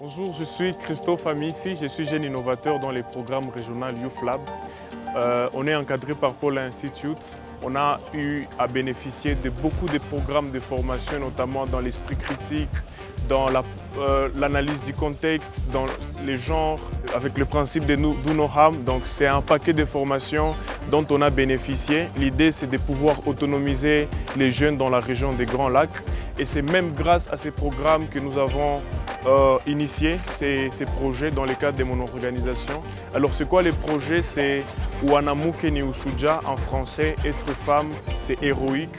Bonjour, je suis Christophe Amissi, je suis jeune innovateur dans les programmes régionaux Youth Lab. On est encadré par Paula Institute. On a eu à bénéficier de beaucoup de programmes de formation, notamment dans l'esprit critique, dans l'analyse du contexte, dans les genres, avec le principe de Do No Harm. Donc c'est un paquet de formations dont on a bénéficié. L'idée c'est de pouvoir autonomiser les jeunes dans la région des Grands Lacs. Et c'est même grâce à ces programmes que nous avons initié ces projets dans le cadre de mon organisation. Alors c'est quoi les projets? C'est Wanamuke ni Usuja en français, être femme, c'est héroïque.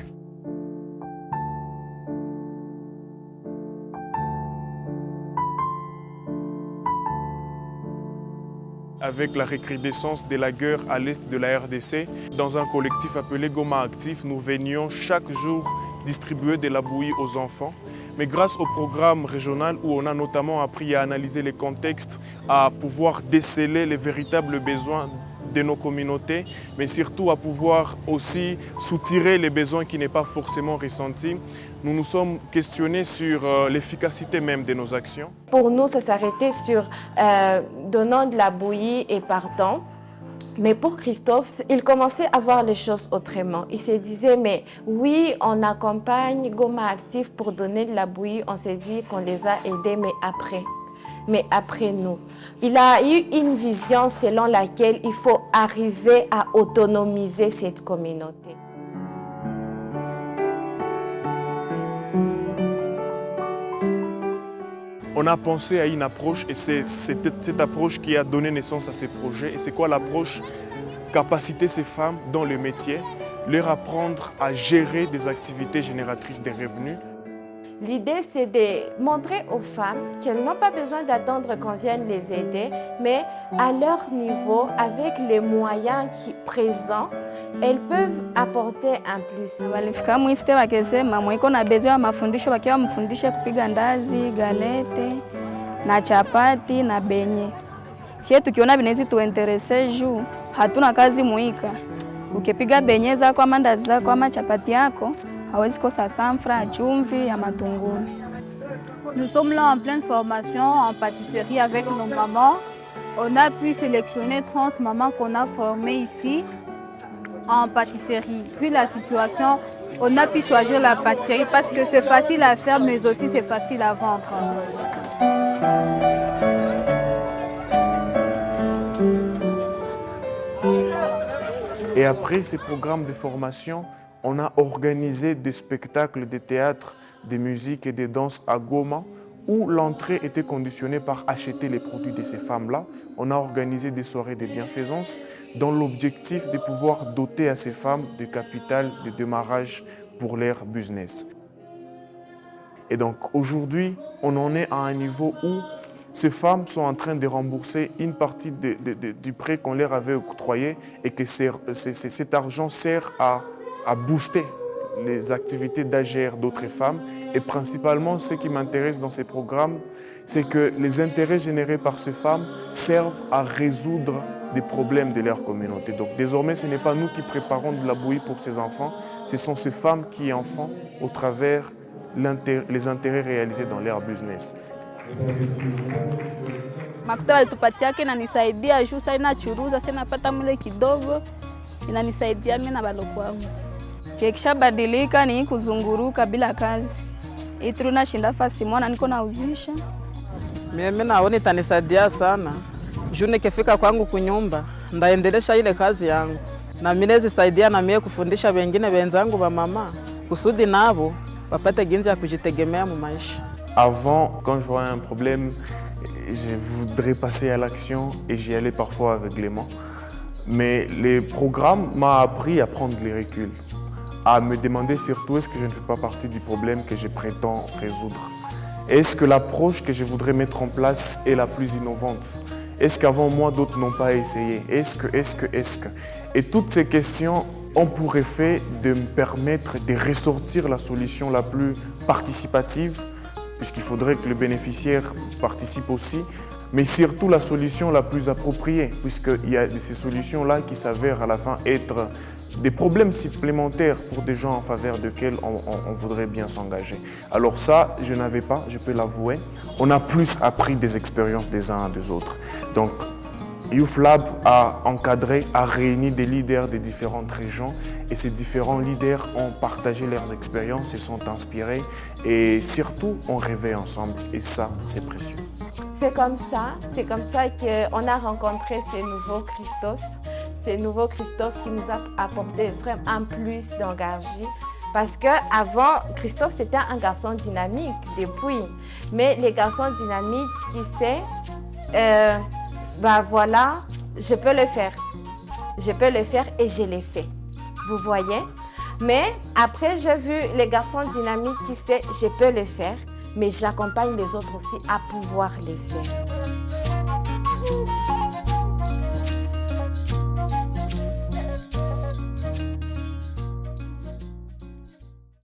Avec la recrudescence de la guerre à l'est de la RDC, dans un collectif appelé Goma Actif, nous venions chaque jour distribuer de la bouillie aux enfants. Mais grâce au programme régional où on a notamment appris à analyser les contextes, à pouvoir déceler les véritables besoins de nos communautés, mais surtout à pouvoir aussi soutirer les besoins qui n'est pas forcément ressentis, nous nous sommes questionnés sur l'efficacité même de nos actions. Pour nous, ça s'arrêtait sur donnant de la bouillie et partant. Mais pour Christophe, il commençait à voir les choses autrement. Il se disait, mais oui, on accompagne Goma Actif pour donner de la bouillie. On s'est dit qu'on les a aidés, mais après nous. Il a eu une vision selon laquelle il faut arriver à autonomiser cette communauté. On a pensé à une approche et c'est cette approche qui a donné naissance à ces projets. Et c'est quoi l'approche? Capaciter ces femmes dans le métier, leur apprendre à gérer des activités génératrices de revenus. L'idée, c'est de montrer aux femmes qu'elles n'ont pas besoin d'attendre qu'on vienne les aider, mais à leur niveau, avec les moyens présents, elles peuvent apporter un plus. Walifika mwiste wakisema mwiko na bezo ya mafundisho wakiwa mfundishe kupiga ndazi, galete na chapati na benye. Sie tukiona binezi tuenterese juu hatuna kazi muika. Ukipiga benye zako ama ndazi zako ama chapati yako hawezi kosa sanfra, chumvi ya matungulu. Nous sommes là en pleine formation en pâtisserie avec nos mamans. On a pu sélectionner 30 mamans qu'on a formées ici en pâtisserie. Puis la situation, on a pu choisir la pâtisserie parce que c'est facile à faire mais aussi c'est facile à vendre. Et après ces programmes de formation, on a organisé des spectacles de théâtre, de musique et de danse à Goma où l'entrée était conditionnée par acheter les produits de ces femmes-là. On a organisé des soirées de bienfaisance dans l'objectif de pouvoir doter à ces femmes de capital de démarrage pour leur business. Et donc aujourd'hui, on en est à un niveau où ces femmes sont en train de rembourser une partie du prêt qu'on leur avait octroyé et que cet argent sert à booster les activités d'AGR d'autres femmes. Et principalement, ce qui m'intéresse dans ces programmes, c'est que les intérêts générés par ces femmes servent à résoudre des problèmes de leur communauté. Donc désormais, ce n'est pas nous qui préparons de la bouillie pour ces enfants, ce sont ces femmes qui en font au travers les intérêts réalisés dans leur business. Makuta walitupatia yake inanisaidia juu sasa inachuruza sasa napata mle kidogo inanisaidia mimi na baloko wangu. Kekisha badilika ni kuzunguruka bila kazi. Itru nashinda fasi mwana niko nauzisha. Mimi naona itanisaidia sana. Juu nikifika kwangu kunyumba ndaendelesha ile kazi yangu. Na mimi nazisaidia na mimi kufundisha wengine wenzangu wa mama kusudi nabo wapate ginzi ya kujitegemea mu maisha. Avant, quand je voyais un problème, je voudrais passer à l'action et j'y allais parfois aveuglément. Mais les programmes m'ont appris à prendre les reculs, à me demander surtout est-ce que je ne fais pas partie du problème que je prétends résoudre. Est-ce que l'approche que je voudrais mettre en place est la plus innovante? Est-ce qu'avant moi, d'autres n'ont pas essayé? Est-ce que? Et toutes ces questions ont pour effet de me permettre de ressortir la solution la plus participative, puisqu'il faudrait que le bénéficiaire participe aussi, mais surtout la solution la plus appropriée, puisqu'il y a ces solutions-là qui s'avèrent à la fin être des problèmes supplémentaires pour des gens en faveur desquels on voudrait bien s'engager. Alors ça, je n'avais pas, je peux l'avouer. On a plus appris des expériences des uns des autres. Donc, Youth Lab a encadré, a réuni des leaders des différentes régions et ces différents leaders ont partagé leurs expériences et sont inspirés et surtout ont rêvé ensemble et ça, c'est précieux. C'est comme ça qu'on a rencontré ce nouveau Christophe qui nous a apporté vraiment un plus d'engagement. Parce qu'avant, Christophe, c'était un garçon dynamique depuis. Mais les garçons dynamiques qui sait, voilà, je peux le faire. Je peux le faire et je l'ai fait. Vous voyez? Mais après, j'ai vu les garçons dynamiques qui sait, je peux le faire, mais j'accompagne les autres aussi à pouvoir le faire.